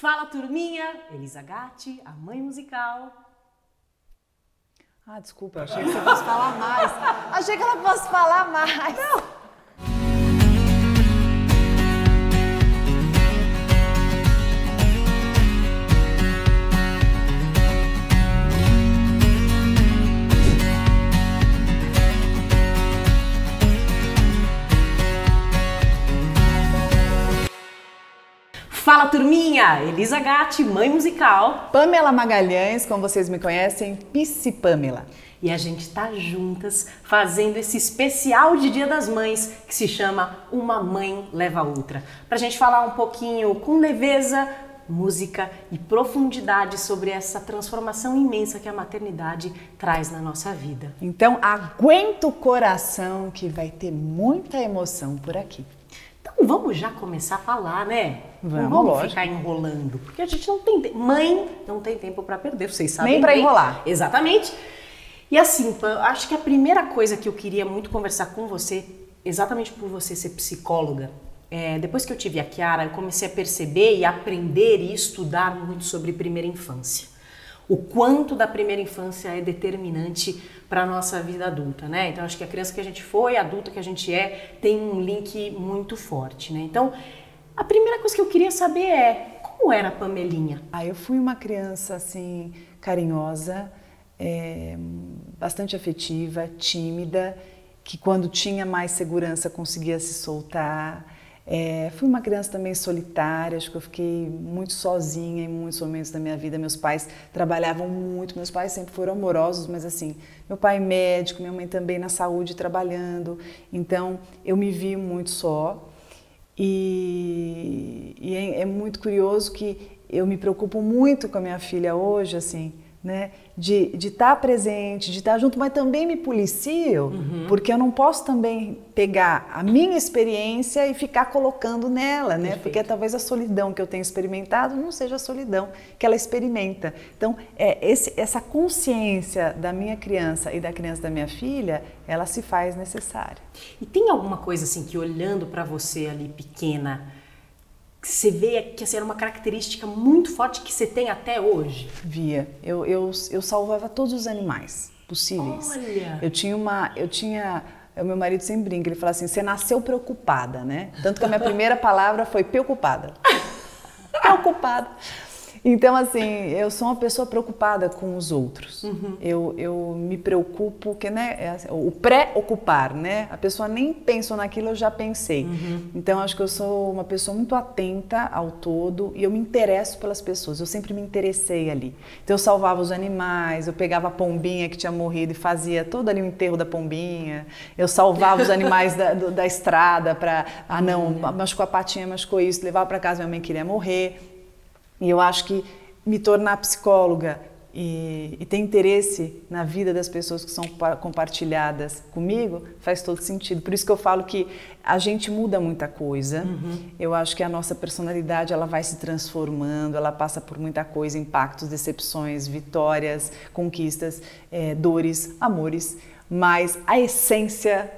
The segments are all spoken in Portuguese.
Fala, turminha! Elisa Gatti, a mãe musical. Ah, desculpa, eu achei que você fosse falar mais. Achei que ela fosse falar mais. Não. Fala, turminha! Elisa Gatti, mãe musical. Pamela Magalhães, como vocês me conhecem, Psi Pamela. E a gente tá juntas fazendo esse especial de Dia das Mães que se chama Uma Mãe Leva a Outra. Pra gente falar um pouquinho com leveza, música e profundidade sobre essa transformação imensa que a maternidade traz na nossa vida. Então, aguenta o coração que vai ter muita emoção por aqui. Então vamos já começar a falar, né? Vamos, não vamos lógico. ficar enrolando, porque a gente não tem tempo. Mãe não tem tempo para perder, vocês sabem. Nem para bem. enrolar. Exatamente. E assim, acho que a primeira coisa que eu queria muito conversar com você, exatamente por você ser psicóloga, depois que eu tive a Chiara, eu comecei a perceber e aprender e estudar muito sobre primeira infância. O quanto da primeira infância é determinante para a nossa vida adulta, né? Então, acho que a criança que a gente foi, a adulta que a gente é, tem um link muito forte, né? Então, a primeira coisa que eu queria saber é, como era a Pamelinha? Eu fui uma criança, assim, carinhosa, bastante afetiva, tímida, que quando tinha mais segurança conseguia se soltar. Fui uma criança também solitária, acho que eu fiquei muito sozinha em muitos momentos da minha vida. Meus pais trabalhavam muito, meus pais sempre foram amorosos, mas assim, meu pai médico, minha mãe também na saúde trabalhando, então eu me vi muito só. E é muito curioso que eu me preocupo muito com a minha filha hoje, assim, né? De estar presente, de estar junto, mas também me policio, porque eu não posso também pegar a minha experiência e ficar colocando nela, né? Perfeito. Porque talvez a solidão que eu tenho experimentado não seja a solidão que ela experimenta. Então, essa consciência da minha criança e da criança da minha filha, ela se faz necessária. E tem alguma coisa assim que olhando para você ali pequena, você vê que assim, era uma característica muito forte que você tem até hoje? Via. Eu salvava todos os animais possíveis. Olha! O meu marido sempre brinca, ele fala assim, você nasceu preocupada, né? Tanto que a minha primeira palavra foi preocupada. Preocupada. Então, assim, eu sou uma pessoa preocupada com os outros. Eu me preocupo, que, né, o pré-ocupar, né? A pessoa nem pensou naquilo, eu já pensei. Então, acho que eu sou uma pessoa muito atenta ao todo e eu me interesso pelas pessoas. Eu sempre me interessei ali. Então, eu salvava os animais, eu pegava a pombinha que tinha morrido e fazia todo ali o enterro da pombinha. Eu salvava os animais da estrada para... machucou a patinha, machucou isso, levava para casa, minha mãe queria morrer. E eu acho que me tornar psicóloga e ter interesse na vida das pessoas que são compartilhadas comigo faz todo sentido. Por isso que eu falo que a gente muda muita coisa. Eu acho que a nossa personalidade ela vai se transformando, ela passa por muita coisa, impactos, decepções, vitórias, conquistas, dores, amores. Mas a essência,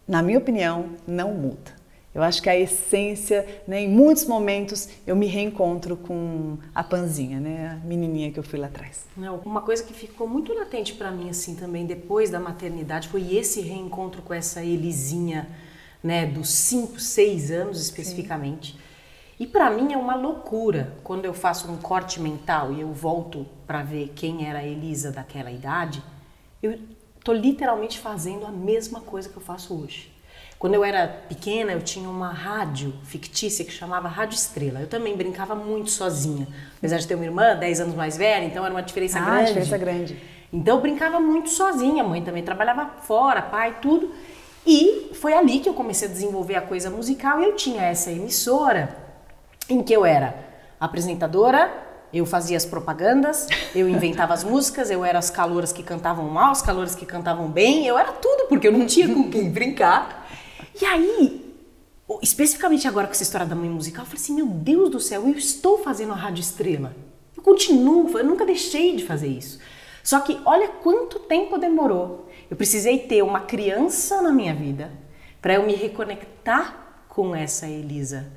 na minha opinião, não muda. Eu acho que a essência, né, em muitos momentos eu me reencontro com a Panzinha, né, a menininha que eu fui lá atrás. Uma coisa que ficou muito latente para mim assim também depois da maternidade foi esse reencontro com essa Elisinha, né, dos 5, 6 anos especificamente. Sim. E para mim é uma loucura quando eu faço um corte mental e eu volto para ver quem era a Elisa daquela idade, eu tô literalmente fazendo a mesma coisa que eu faço hoje. Quando eu era pequena, eu tinha uma rádio fictícia que chamava Rádio Estrela. Eu também brincava muito sozinha. Apesar de ter uma irmã 10 anos mais velha, então era uma diferença grande. Diferença grande. Então eu brincava muito sozinha. A mãe também trabalhava fora, pai, tudo. E foi ali que eu comecei a desenvolver a coisa musical. E eu tinha essa emissora em que eu era apresentadora, eu fazia as propagandas, eu inventava as músicas, eu era as calouras que cantavam mal, as calouras que cantavam bem. Eu era tudo, porque eu não tinha com quem brincar. E aí, especificamente agora com essa história da mãe musical, eu falei assim, meu Deus do céu, eu estou fazendo a Rádio Estrela. Eu continuo, eu nunca deixei de fazer isso. Só que olha quanto tempo demorou. Eu precisei ter uma criança na minha vida para eu me reconectar com essa Elisa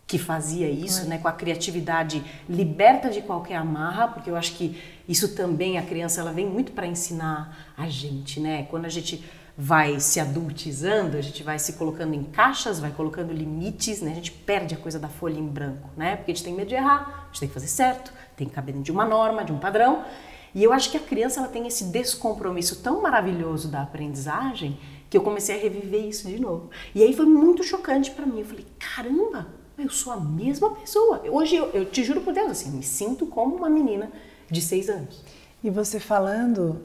que fazia isso, né, com a criatividade liberta de qualquer amarra, porque eu acho que isso também, a criança, ela vem muito para ensinar a gente, né? Quando a gente vai se adultizando, a gente vai se colocando em caixas, vai colocando limites, né? A gente perde a coisa da folha em branco, né? Porque a gente tem medo de errar, a gente tem que fazer certo, tem que caber dentro de uma norma, de um padrão. E eu acho que a criança, ela tem esse descompromisso tão maravilhoso da aprendizagem que eu comecei a reviver isso de novo. E aí foi muito chocante para mim. Eu falei, caramba, eu sou a mesma pessoa. Hoje eu te juro por Deus, assim, me sinto como uma menina de 6 anos. E você falando,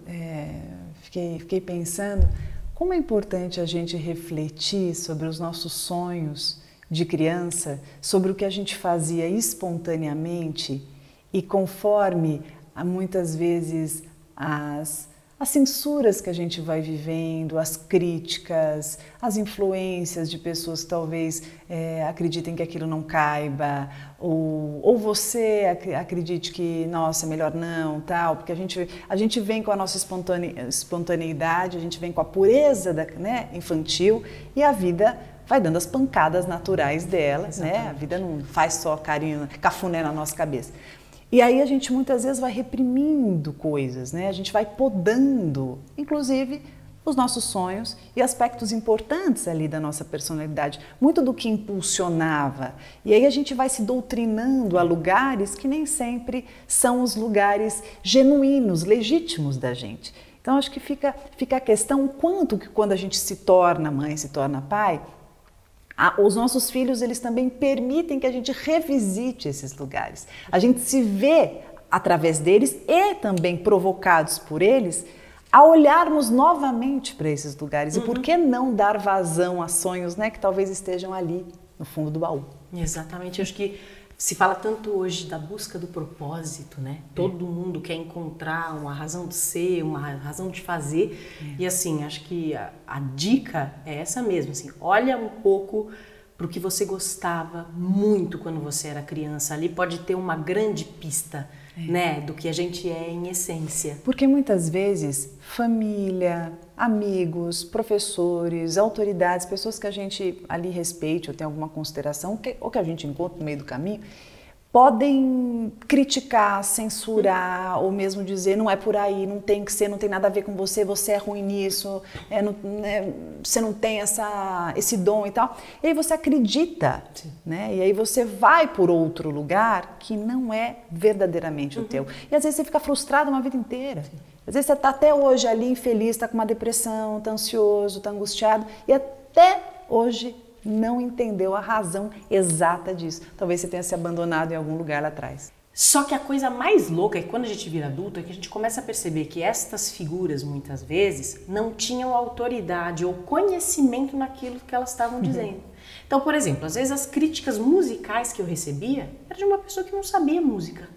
fiquei pensando, como é importante a gente refletir sobre os nossos sonhos de criança, sobre o que a gente fazia espontaneamente e conforme muitas vezes as censuras que a gente vai vivendo, as críticas, as influências de pessoas que talvez acreditem que aquilo não caiba, ou você acredite que, nossa, melhor não, tal, porque a gente vem com a nossa espontaneidade, a gente vem com a pureza infantil e a vida vai dando as pancadas naturais dela, né? A vida não faz só carinho, cafuné na nossa cabeça. E aí a gente muitas vezes vai reprimindo coisas, né? A gente vai podando, inclusive, os nossos sonhos e aspectos importantes ali da nossa personalidade, muito do que impulsionava. E aí a gente vai se doutrinando a lugares que nem sempre são os lugares genuínos, legítimos da gente. Então acho que fica a questão o quanto que quando a gente se torna mãe, se torna pai, os nossos filhos, eles também permitem que a gente revisite esses lugares. A gente se vê através deles e também provocados por eles a olharmos novamente para esses lugares. E por que não dar vazão a sonhos, né, que talvez estejam ali no fundo do baú? Exatamente. Eu acho que se fala tanto hoje da busca do propósito, né? Todo mundo quer encontrar uma razão de ser, uma razão de fazer. E assim, acho que a dica é essa mesmo, assim, olha um pouco para o que você gostava muito quando você era criança. Ali pode ter uma grande pista, né, do que a gente é em essência. Porque muitas vezes família, amigos, professores, autoridades, pessoas que a gente ali respeite ou tem alguma consideração, ou que a gente encontra no meio do caminho, podem criticar, censurar ou mesmo dizer não é por aí, não tem que ser, não tem nada a ver com você, você é ruim nisso, você não tem esse dom e tal. E aí você acredita, né? E aí você vai por outro lugar que não é verdadeiramente o teu. E às vezes você fica frustrado uma vida inteira. Às vezes você está até hoje ali infeliz, está com uma depressão, está ansioso, está angustiado e até hoje não entendeu a razão exata disso. Talvez você tenha se abandonado em algum lugar lá atrás. Só que a coisa mais louca é que quando a gente vira adulto é que a gente começa a perceber que estas figuras muitas vezes não tinham autoridade ou conhecimento naquilo que elas estavam dizendo. Então, por exemplo, às vezes as críticas musicais que eu recebia eram de uma pessoa que não sabia música.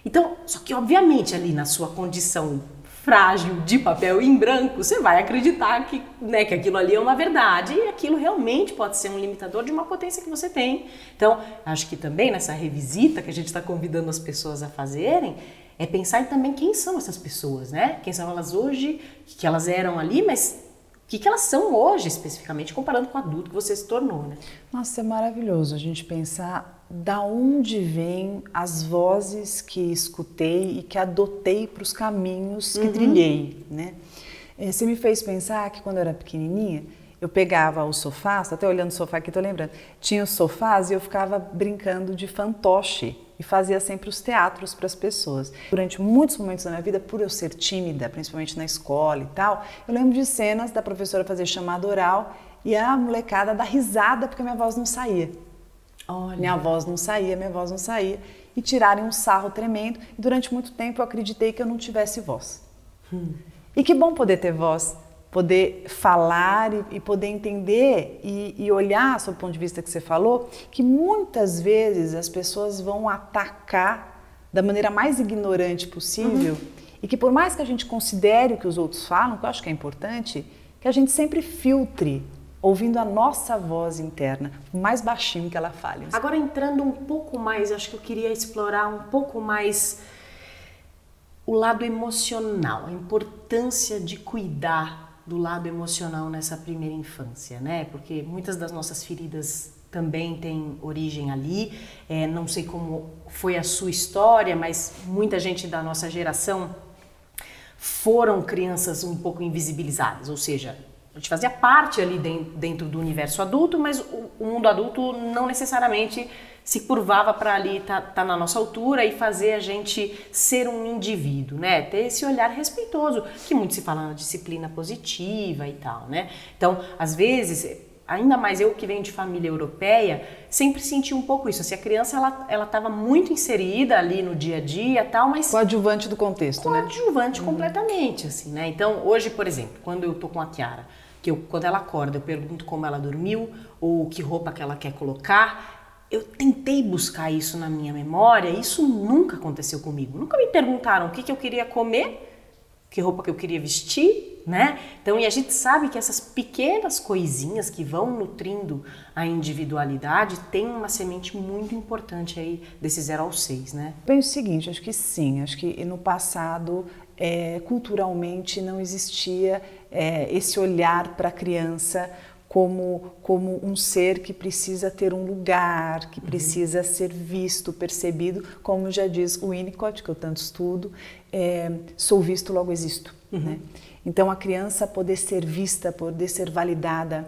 Então, só que obviamente ali na sua condição frágil de papel em branco, você vai acreditar que, né, que aquilo ali é uma verdade e aquilo realmente pode ser um limitador de uma potência que você tem. Então, acho que também nessa revisita que a gente está convidando as pessoas a fazerem, é pensar também quem são essas pessoas, né? Quem são elas hoje, o que elas eram ali, mas o que elas são hoje, especificamente, comparando com o adulto que você se tornou, né? Nossa, é maravilhoso a gente pensar da onde vêm as vozes que escutei e que adotei para os caminhos que trilhei, né? Você me fez pensar que quando eu era pequenininha, eu pegava o sofá, estou até olhando o sofá aqui, estou lembrando, tinha os sofás e eu ficava brincando de fantoche e fazia sempre os teatros para as pessoas. Durante muitos momentos da minha vida, por eu ser tímida, principalmente na escola e tal, eu lembro de cenas da professora fazer chamada oral e a molecada dar risada porque a minha voz não saía. Olha. Minha voz não saía e tirarem um sarro tremendo e durante muito tempo eu acreditei que eu não tivesse voz. E que bom poder ter voz, poder falar e poder entender e olhar, sob o ponto de vista que você falou, que muitas vezes as pessoas vão atacar da maneira mais ignorante possível e que por mais que a gente considere o que os outros falam, que eu acho que é importante, que a gente sempre filtre ouvindo a nossa voz interna, o mais baixinho que ela fale. Agora entrando um pouco mais, acho que eu queria explorar um pouco mais o lado emocional, a importância de cuidar do lado emocional nessa primeira infância, né? Porque muitas das nossas feridas também tem origem ali. Não sei como foi a sua história, mas muita gente da nossa geração foram crianças um pouco invisibilizadas, ou seja, a gente fazia parte ali dentro do universo adulto, mas o mundo adulto não necessariamente se curvava para ali tá na nossa altura e fazer a gente ser um indivíduo, né? Ter esse olhar respeitoso, que muito se fala na disciplina positiva e tal, né? Então, às vezes, ainda mais eu que venho de família europeia, sempre senti um pouco isso. Assim, a criança, ela estava muito inserida ali no dia a dia e tal, mas... Coadjuvante do contexto, né? Coadjuvante completamente, assim, né? Então, hoje, por exemplo, quando eu tô com a Kiara, quando ela acorda, eu pergunto como ela dormiu ou que roupa que ela quer colocar. Eu tentei buscar isso na minha memória, isso nunca aconteceu comigo. Nunca me perguntaram o que eu queria comer, que roupa que eu queria vestir, né? Então, e a gente sabe que essas pequenas coisinhas que vão nutrindo a individualidade tem uma semente muito importante aí desse 0 aos 6, né? Bem, o seguinte, acho que sim, acho que no passado, culturalmente, não existia esse olhar para a criança como um ser que precisa ter um lugar, que precisa ser visto, percebido, como já diz o Winnicott, que eu tanto estudo, sou visto, logo existo. Né? Então, a criança poder ser vista, poder ser validada,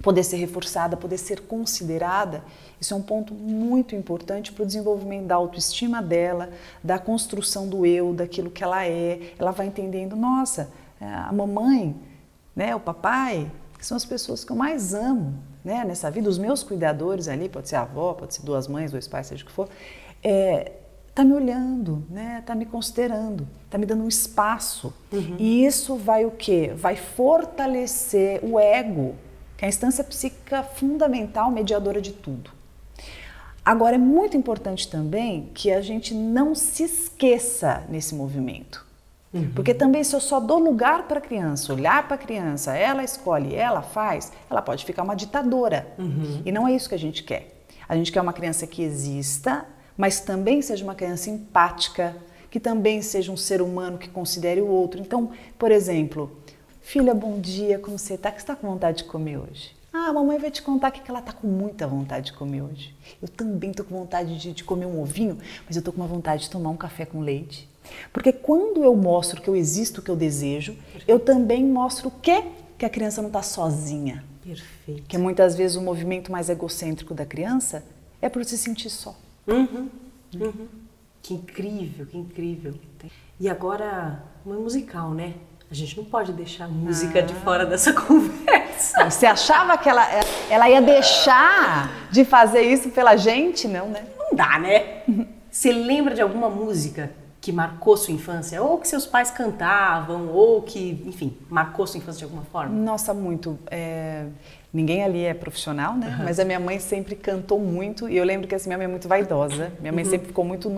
poder ser reforçada, poder ser considerada, isso é um ponto muito importante para o desenvolvimento da autoestima dela, da construção do eu, daquilo que ela é. Ela vai entendendo, nossa, a mamãe, né, o papai, que são as pessoas que eu mais amo, né, nessa vida, os meus cuidadores ali, pode ser a avó, pode ser 2 mães, 2 pais, seja o que for, tá me olhando, né, tá me considerando, tá me dando um espaço. E isso vai o quê? Vai fortalecer o ego, que é a instância psíquica fundamental, mediadora de tudo. Agora, é muito importante também que a gente não se esqueça nesse movimento. Porque também se eu só dou lugar para a criança, olhar para a criança, ela escolhe, ela faz, ela pode ficar uma ditadora. E não é isso que a gente quer. A gente quer uma criança que exista, mas também seja uma criança empática, que também seja um ser humano que considere o outro. Então, por exemplo, filha, bom dia, como você está? O que você está com vontade de comer hoje? Ah, a mamãe vai te contar que ela está com muita vontade de comer hoje. Eu também estou com vontade de comer um ovinho, mas eu estou com uma vontade de tomar um café com leite. Porque quando eu mostro que eu existo, que eu desejo, eu também mostro o quê? Que a criança não está sozinha. Perfeito. Que muitas vezes o movimento mais egocêntrico da criança é por se sentir só. Que incrível, que incrível. E agora, uma musical, né? A gente não pode deixar a música de fora dessa conversa. Você achava que ela ia deixar de fazer isso pela gente? Não, né? Não dá, né? Você lembra de alguma música que marcou sua infância? Ou que seus pais cantavam, ou que, enfim, marcou sua infância de alguma forma? Nossa, muito. Ninguém ali é profissional, né? Mas a minha mãe sempre cantou muito e eu lembro que assim, minha mãe é muito vaidosa. Minha mãe sempre ficou muito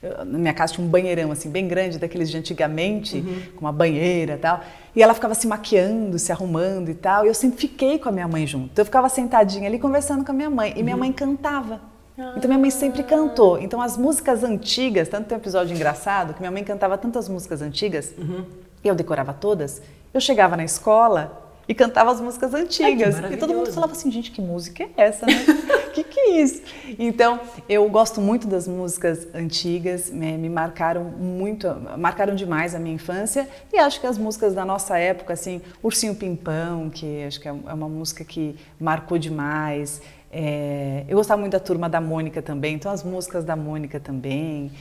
na minha casa tinha um banheirão assim bem grande, daqueles de antigamente, com uma banheira e tal. E ela ficava se maquiando, se arrumando e tal. E eu sempre fiquei com a minha mãe junto. Eu ficava sentadinha ali conversando com a minha mãe e minha mãe cantava. Então minha mãe sempre cantou. Então as músicas antigas, tanto tem um episódio engraçado que minha mãe cantava tantas músicas antigas, e eu decorava todas. Eu chegava na escola e cantava as músicas antigas. E todo mundo falava assim, gente, que música é essa, né? que é isso? Então, eu gosto muito das músicas antigas, me marcaram muito, marcaram demais a minha infância. E acho que as músicas da nossa época, assim, Ursinho Pimpão, que acho que é uma música que marcou demais. Eu gostava muito da Turma da Mônica também, então as músicas da Mônica também.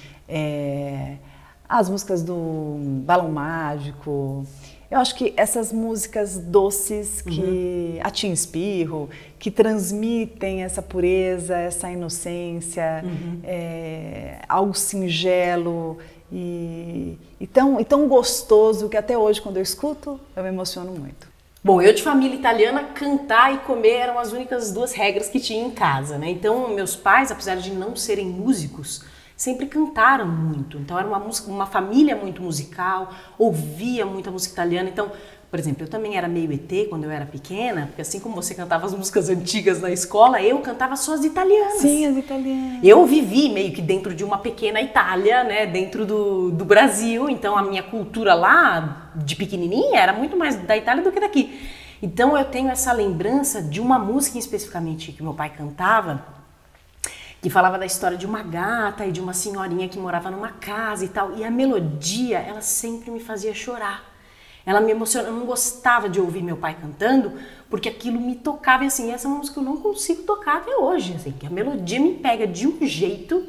As músicas do Balão Mágico. Eu acho que essas músicas doces, que a Tim Espirro, que transmitem essa pureza, essa inocência, algo singelo e tão gostoso que até hoje, quando eu escuto, eu me emociono muito. Bom, eu de família italiana, cantar e comer eram as únicas 2 regras que tinha em casa, né? Então, meus pais, apesar de não serem músicos, sempre cantaram muito. Então era uma família muito musical, ouvia muita música italiana. Então, por exemplo, eu também era meio ET quando eu era pequena, porque assim como você cantava as músicas antigas na escola, eu cantava só as italianas. Sim, as italianas. Eu vivi meio que dentro de uma pequena Itália, né, dentro do Brasil. Então a minha cultura lá, de pequenininha, era muito mais da Itália do que daqui. Então eu tenho essa lembrança de uma música especificamente que meu pai cantava, que falava da história de uma gata e de uma senhorinha que morava numa casa e tal. E a melodia, ela sempre me fazia chorar. Ela me emocionava. Eu não gostava de ouvir meu pai cantando, porque aquilo me tocava. E assim, essa é uma música que eu não consigo tocar até hoje. Assim, que a melodia me pega de um jeito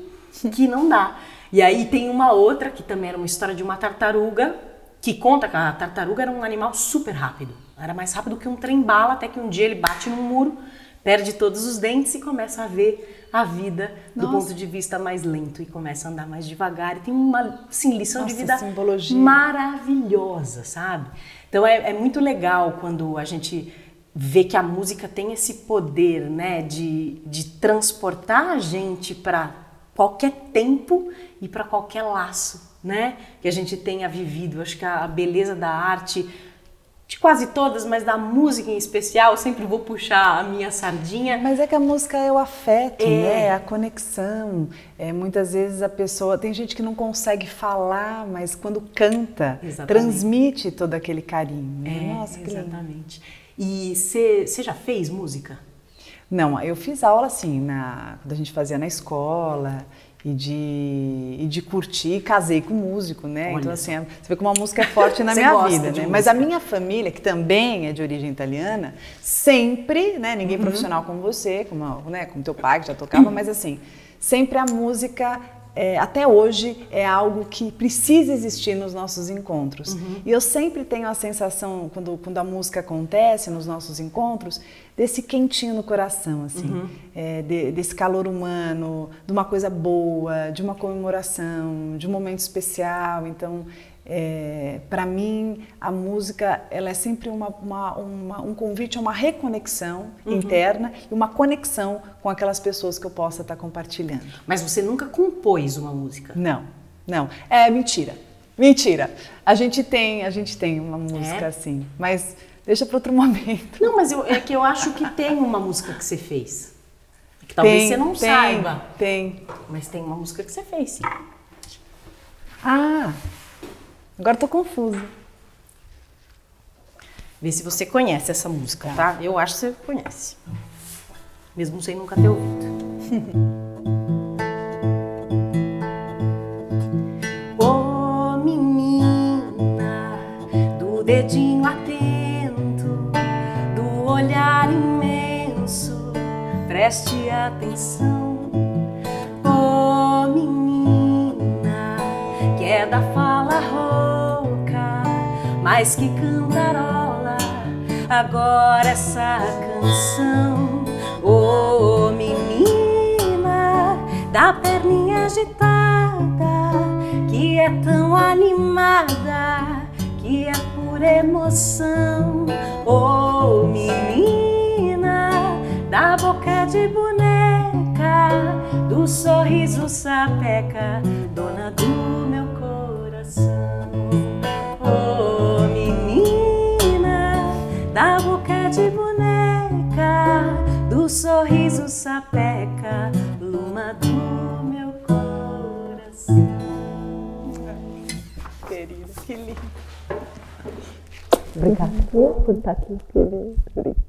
que não dá. E aí tem uma outra, que também era uma história de uma tartaruga, que conta que a tartaruga era um animal super rápido. Era mais rápido que um trem-bala, até que um dia ele bate num muro, perde todos os dentes e começa a ver a vida do ponto de vista mais lento e começa a andar mais devagar. E tem uma assim, lição de vida simbologia maravilhosa, sabe? Então é muito legal quando a gente vê que a música tem esse poder, né, de transportar a gente para qualquer tempo e para qualquer laço, né, que a gente tenha vivido. Eu acho que a beleza da arte, de quase todas, mas da música em especial, eu sempre vou puxar a minha sardinha. Mas é que a música é o afeto, né? A conexão. Muitas vezes a pessoa... Tem gente que não consegue falar, mas quando canta, transmite todo aquele carinho. Né? Nossa, que exatamente. E você já fez música? Não, eu fiz aula assim, quando a gente fazia na escola... E de curtir, casei com músico, né? Olha, então assim, você vê como a música é forte na minha vida, né? Mas a minha família, que também é de origem italiana, sempre, né? Ninguém profissional como você, como teu pai que já tocava, mas assim, sempre a música, até hoje, é algo que precisa existir nos nossos encontros. E eu sempre tenho a sensação, quando a música acontece nos nossos encontros, desse quentinho no coração, assim, desse calor humano, de uma coisa boa, de uma comemoração, de um momento especial. Então, para mim, a música ela é sempre um convite a uma reconexão interna e uma conexão com aquelas pessoas que eu possa estar compartilhando. Mas você nunca compôs uma música? Não, não. É mentira. Mentira. A gente tem uma música assim, mas deixa para outro momento. Não, mas é que eu acho que tem uma música que você fez. Que talvez você não saiba. Tem. Mas tem uma música que você fez, sim. Ah, agora estou confusa. Vê se você conhece essa música, tá? Eu acho que você conhece. Mesmo sem nunca ter ouvido. Ô menina, do dedinho atento, do olhar imenso, preste atenção. Ô menina, que é da fala rouca, mas que cantarola agora essa canção. Ô menina, da perninha agitada, que é tão animada, que é pura emoção. Ô menina, da boca de boneca, do sorriso sapeca, dona do meu coração. Ô menina, da boca de boneca, do sorriso sapeca, luma do meu coração. Querida, que lindo. Obrigada por estar aqui. Querida.